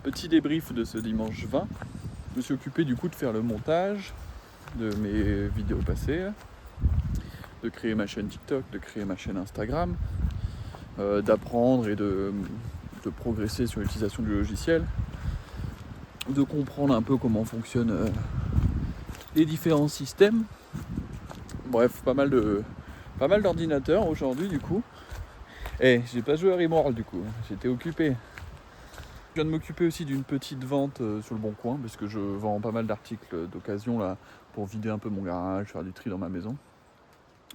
Petit débrief de ce dimanche 20. Je me suis occupé du coup de faire le montage de mes vidéos passées, de créer ma chaîne TikTok, de créer ma chaîne Instagram, d'apprendre et de progresser sur l'utilisation du logiciel, de comprendre un peu comment fonctionnent les différents systèmes. Bref, pas mal d'ordinateurs aujourd'hui du coup. Et j'ai pas joué à Rimworld du coup, j'étais occupé. Je viens de m'occuper aussi d'une petite vente sur le Bon Coin parce que je vends pas mal d'articles d'occasion là pour vider un peu mon garage, faire du tri dans ma maison.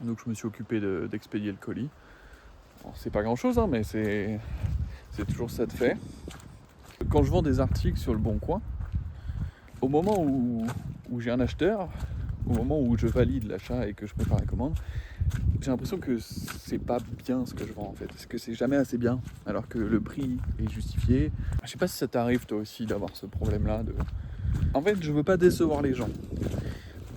Donc je me suis occupé d'expédier le colis. Bon, c'est pas grand chose mais c'est toujours ça de fait. Quand je vends des articles sur le Bon Coin, au moment où j'ai un acheteur, au moment où je valide l'achat et que je prépare la commande, j'ai l'impression que c'est pas bien ce que je vends en fait, parce que c'est jamais assez bien, alors que le prix est justifié. Je sais pas si ça t'arrive toi aussi d'avoir ce problème-là. En fait, je veux pas décevoir les gens.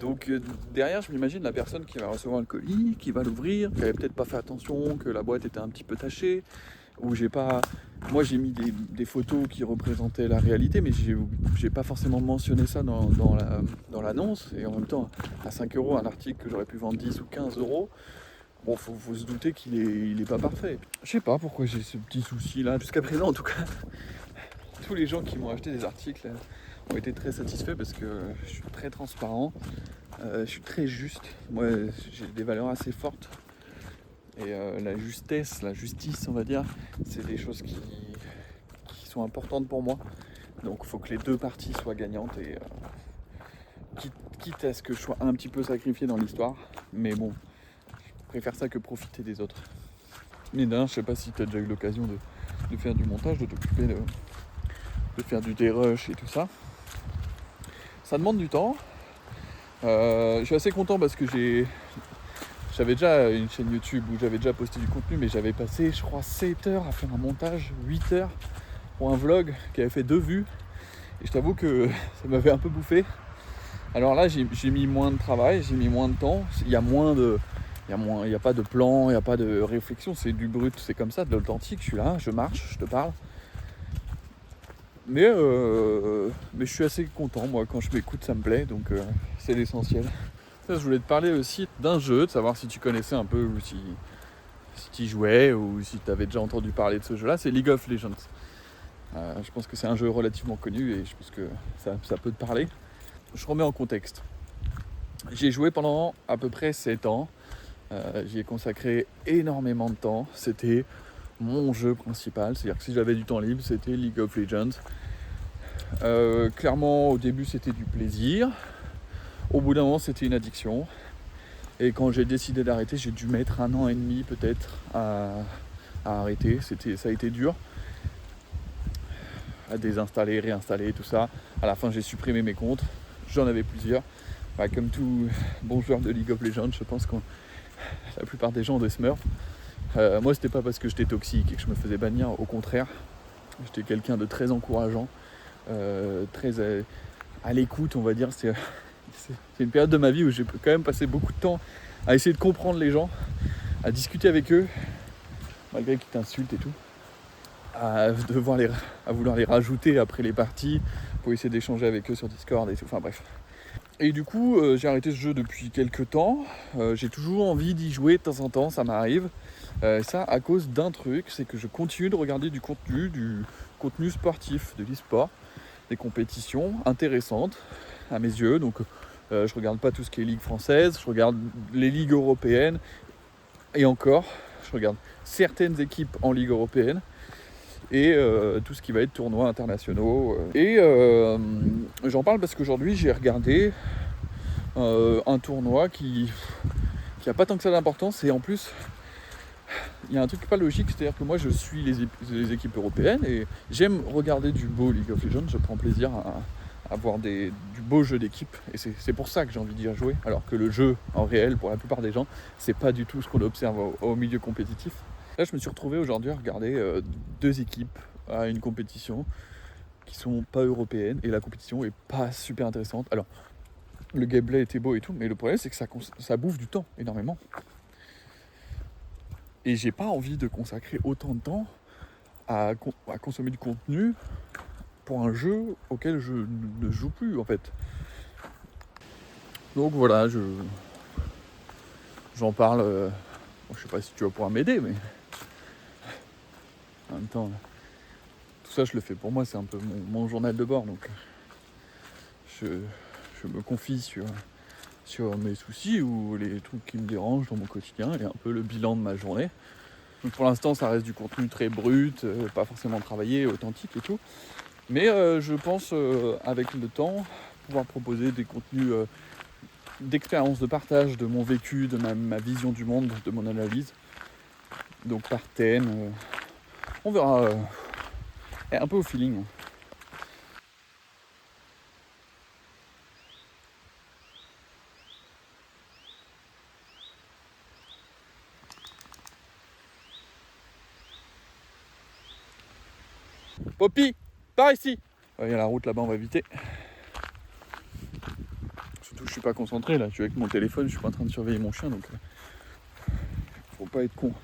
Donc derrière, je m'imagine la personne qui va recevoir le colis, qui va l'ouvrir, qui avait peut-être pas fait attention, que la boîte était un petit peu tachée, ou moi j'ai mis des photos qui représentaient la réalité, mais j'ai pas forcément mentionné ça dans l'annonce, et en même temps, à 5 euros, un article que j'aurais pu vendre 10 ou 15 euros, bon, faut se douter il est pas parfait. Je sais pas pourquoi j'ai ce petit souci là, jusqu'à présent en tout cas. Tous les gens qui m'ont acheté des articles ont été très satisfaits parce que je suis très transparent, je suis très juste. Moi, j'ai des valeurs assez fortes. Et la justesse, la justice, on va dire, c'est des choses qui sont importantes pour moi. Donc il faut que les deux parties soient gagnantes et quitte à ce que je sois un petit peu sacrifié dans l'histoire. Mais bon, je préfère ça que profiter des autres. Mais d'ailleurs, je sais pas si tu as déjà eu l'occasion de faire du montage, de t'occuper de faire du dérush et tout ça. Ça demande du temps. Je suis assez content parce que j'avais déjà une chaîne YouTube où j'avais déjà posté du contenu, mais j'avais passé, je crois, 7 heures à faire un montage, 8 heures pour un vlog qui avait fait 2 vues. Et je t'avoue que ça m'avait un peu bouffé. Alors là, j'ai mis moins de travail, j'ai mis moins de temps. Il y a pas de plan, il n'y a pas de réflexion, c'est du brut, c'est comme ça, de l'authentique. Je suis là, je marche, je te parle. Mais je suis assez content, moi, quand je m'écoute, ça me plaît, donc c'est l'essentiel. Ça, je voulais te parler aussi d'un jeu, de savoir si tu connaissais un peu, ou si tu y jouais, ou si tu avais déjà entendu parler de ce jeu-là, c'est League of Legends. Je pense que c'est un jeu relativement connu et je pense que ça peut te parler. Je remets en contexte. J'ai joué pendant à peu près 7 ans. J'y ai consacré énormément de temps. C'était mon jeu principal. C'est-à-dire que si j'avais du temps libre, c'était League of Legends. Clairement, au début, c'était du plaisir. Au bout d'un moment, c'était une addiction. Et quand j'ai décidé d'arrêter, j'ai dû mettre 1 an et demi peut-être à arrêter. Ça a été dur. À désinstaller, réinstaller, tout ça. À la fin, j'ai supprimé mes comptes. J'en avais plusieurs. Comme tout bon joueur de League of Legends, je pense que la plupart des gens ont des smurfs. Moi, c'était pas parce que j'étais toxique et que je me faisais bannir. Au contraire, j'étais quelqu'un de très encourageant, très à l'écoute, on va dire. C'est une période de ma vie où j'ai quand même passé beaucoup de temps à essayer de comprendre les gens, à discuter avec eux, malgré qu'ils t'insultent et tout. À vouloir les rajouter après les parties pour essayer d'échanger avec eux sur Discord et tout, enfin bref. Et du coup, j'ai arrêté ce jeu depuis quelques temps. J'ai toujours envie d'y jouer de temps en temps, ça m'arrive. Ça à cause d'un truc, c'est que je continue de regarder du contenu sportif, de l'e-sport, des compétitions intéressantes à mes yeux. Donc je regarde pas tout ce qui est ligue française, je regarde les ligues européennes et encore, je regarde certaines équipes en ligue européenne. Et tout ce qui va être tournois internationaux. Et j'en parle parce qu'aujourd'hui j'ai regardé un tournoi qui a pas tant que ça d'importance, et en plus il y a un truc pas logique, c'est-à-dire que moi je suis les équipes européennes et j'aime regarder du beau League of Legends, je prends plaisir à voir du beau jeu d'équipe, et c'est pour ça que j'ai envie d'y jouer, alors que le jeu en réel pour la plupart des gens c'est pas du tout ce qu'on observe au milieu compétitif. Là, je me suis retrouvé aujourd'hui à regarder 2 équipes à une compétition qui sont pas européennes, et la compétition est pas super intéressante. Alors, le gameplay était beau et tout, mais le problème c'est que ça bouffe du temps énormément. Et j'ai pas envie de consacrer autant de temps à consommer du contenu pour un jeu auquel je ne joue plus en fait. Donc voilà, j'en parle. Bon, je sais pas si tu vas pouvoir m'aider, mais en même temps, tout ça je le fais pour moi, c'est un peu mon journal de bord, donc je me confie sur mes soucis ou les trucs qui me dérangent dans mon quotidien et un peu le bilan de ma journée. Donc pour l'instant ça reste du contenu très brut, pas forcément travaillé, authentique et tout. Mais je pense avec le temps pouvoir proposer des contenus d'expérience, de partage de mon vécu, de ma vision du monde, de mon analyse. Donc par thème, on verra un peu au feeling. Poppy, par ici. Il y a la route là-bas, on va éviter. Surtout je suis pas concentré là, je suis avec mon téléphone, je suis pas en train de surveiller mon chien, donc faut pas être con.